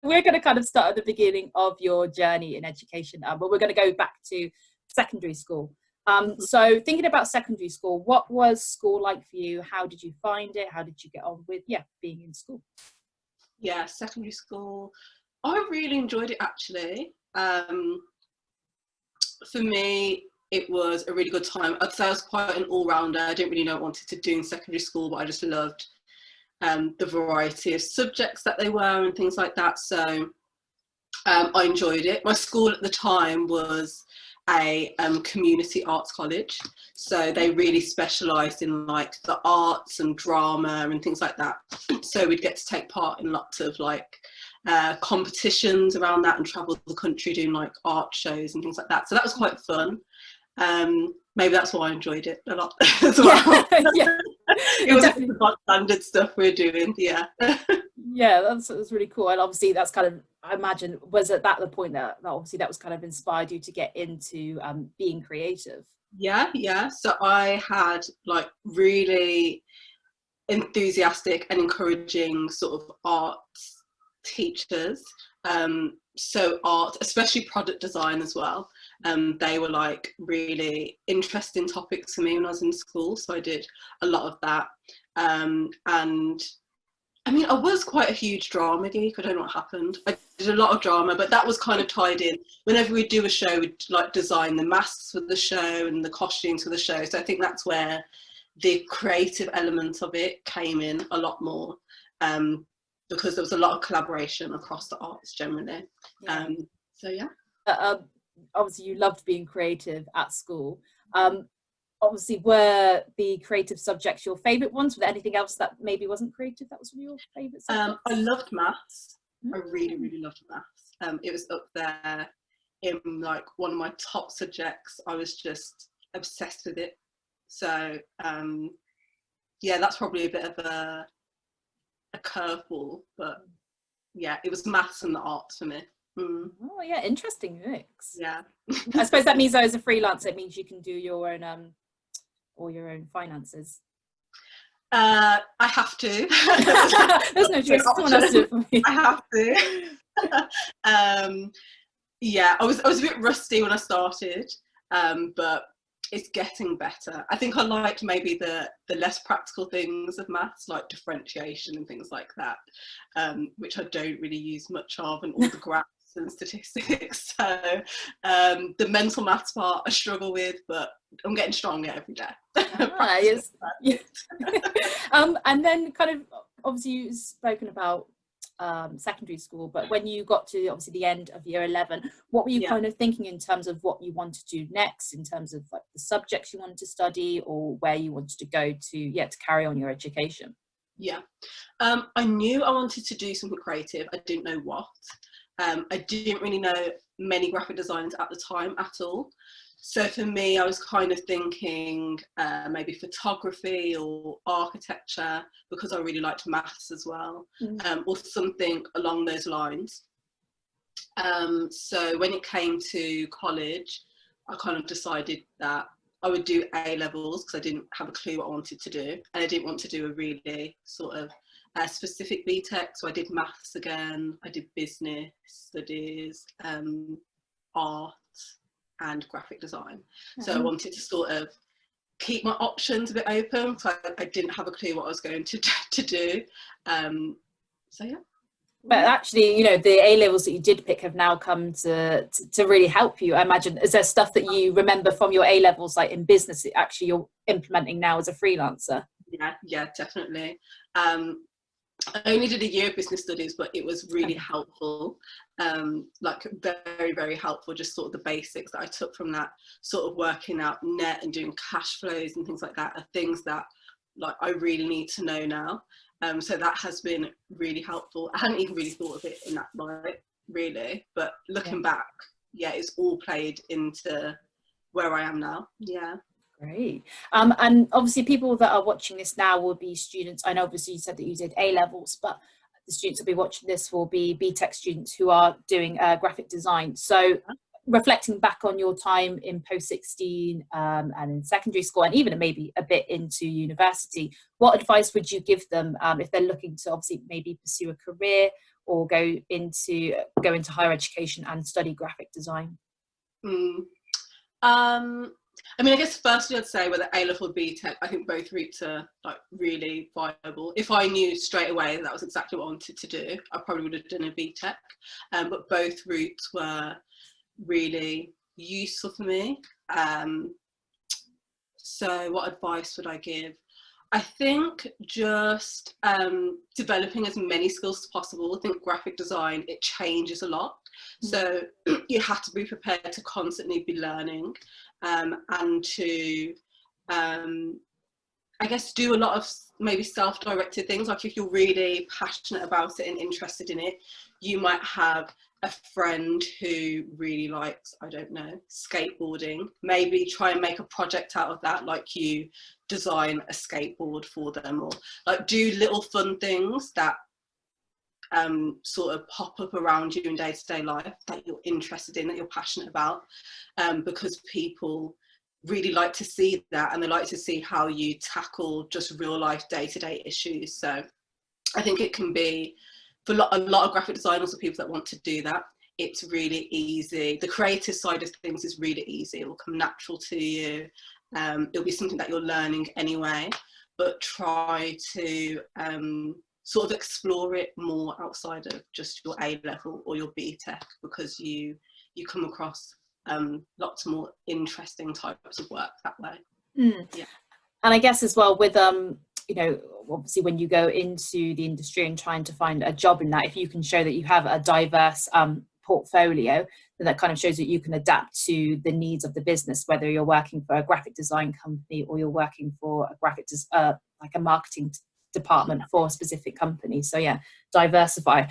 we're going to kind of start at the beginning of your journey in education, but we're going to go back to secondary school. So thinking about secondary school, what was school like for you? How did you find it? How did you get on with, being in school? Yeah, secondary school, I really enjoyed it actually. For me, it was a really good time. I'd say I was quite an all-rounder. I didn't really know what I wanted to do in secondary school, but I just loved the variety of subjects that they were and things like that. So I enjoyed it. My school at the time was a community arts college, so they really specialised in like the arts and drama and things like that. So we'd get to take part in lots of like competitions around that and travel the country doing like art shows and things like that. So that was quite fun. Maybe that's why I enjoyed it a lot as well. Yeah. It was definitely the standard stuff we're doing. Yeah. Yeah, that's really cool. And obviously that's kind of, I imagine, was at that the point that obviously that was kind of inspired you to get into being creative? Yeah. So I had like really enthusiastic and encouraging sort of arts teachers. So art, especially product design as well. They were like really interesting topics for me when I was in school. So I did a lot of that. And I mean, I was quite a huge drama geek. I don't know what happened. I did a lot of drama, but that was kind of tied in. Whenever we'd do a show, we'd like design the masks for the show and the costumes for the show. So I think that's where the creative element of it came in a lot more, because there was a lot of collaboration across the arts generally. So yeah. Obviously you loved being creative at school. Obviously, were the creative subjects your favourite ones? Was there anything else that maybe wasn't creative that was one of your favourite subjects? I loved maths. I really loved maths. It was up there in like one of my top subjects. I was just obsessed with it. So yeah, that's probably a bit of a curveball, but yeah, it was maths and the arts for me. Oh yeah, interesting mix. Yeah. I suppose that means though, as a freelancer, it means you can do your own all your own finances. I have to. There's no choice. Someone else do it for me. I have to. Yeah, I was a bit rusty when I started, but it's getting better. I think I liked maybe the less practical things of maths, like differentiation and things like that, which I don't really use much of, and all the graphs and statistics. So the mental maths part I struggle with, but I'm getting stronger every day. Yes. And then kind of, obviously you've spoken about secondary school, but when you got to obviously the end of year 11, what were you kind of thinking in terms of what you wanted to do next, in terms of like the subjects you wanted to study, or where you wanted to go to carry on your education? I knew I wanted to do something creative. I didn't know what. I didn't really know many graphic designers at the time at all. So for me, I was kind of thinking maybe photography or architecture, because I really liked maths as well, or something along those lines. So when it came to college, I kind of decided that I would do A-levels, because I didn't have a clue what I wanted to do, and I didn't want to do a really sort of specific BTEC. So I did maths again, I did business studies, art and graphic design. So I wanted to sort of keep my options a bit open, so I didn't have a clue what I was going to do. So yeah. But actually, you know, the A-levels that you did pick have now come to really help you, I imagine. Is there stuff that you remember from your A-levels, like in business, that actually you're implementing now as a freelancer? Yeah, definitely. I only did a year of business studies, but it was really helpful, like very, very helpful, just sort of the basics that I took from that, sort of working out net and doing cash flows and things like that are things that like I really need to know now. So that has been really helpful. I hadn't even really thought of it in that light, really, but looking back, it's all played into where I am now. Yeah. Great. And obviously people that are watching this now will be students. I know obviously you said that you did A-levels, but the students that will be watching this will be BTEC students who are doing graphic design. So reflecting back on your time in post-16 and in secondary school, and even maybe a bit into university, what advice would you give them if they're looking to obviously maybe pursue a career or go into higher education and study graphic design? I mean, I guess firstly I'd say whether A-level or B-Tech, I think both routes are like really viable. If I knew straight away that was exactly what I wanted to do, I probably would have done a B-Tech. But both routes were really useful for me. So what advice would I give? I think just developing as many skills as possible. I think graphic design, it changes a lot. So you have to be prepared to constantly be learning and to, I guess, do a lot of maybe self-directed things. Like if you're really passionate about it and interested in it, you might have a friend who really likes, I don't know, skateboarding. Maybe try and make a project out of that, like you design a skateboard for them, or like do little fun things that sort of pop up around you in day-to-day life that you're interested in, that you're passionate about, because people really like to see that, and they like to see how you tackle just real life day-to-day issues. So I think it can be, for a lot of graphic designers or people that want to do that, it's really easy. The creative side of things is really easy. It will come natural to you. It'll be something that you're learning anyway, but try to sort of explore it more outside of just your A-level or your B-Tech, because you come across lots more interesting types of work that way. Yeah. And I guess as well with you know, obviously when you go into the industry and trying to find a job in that, if you can show that you have a diverse portfolio, then that kind of shows that you can adapt to the needs of the business, whether you're working for a graphic design company or you're working for a like a marketing department for a specific company. So yeah, diversify.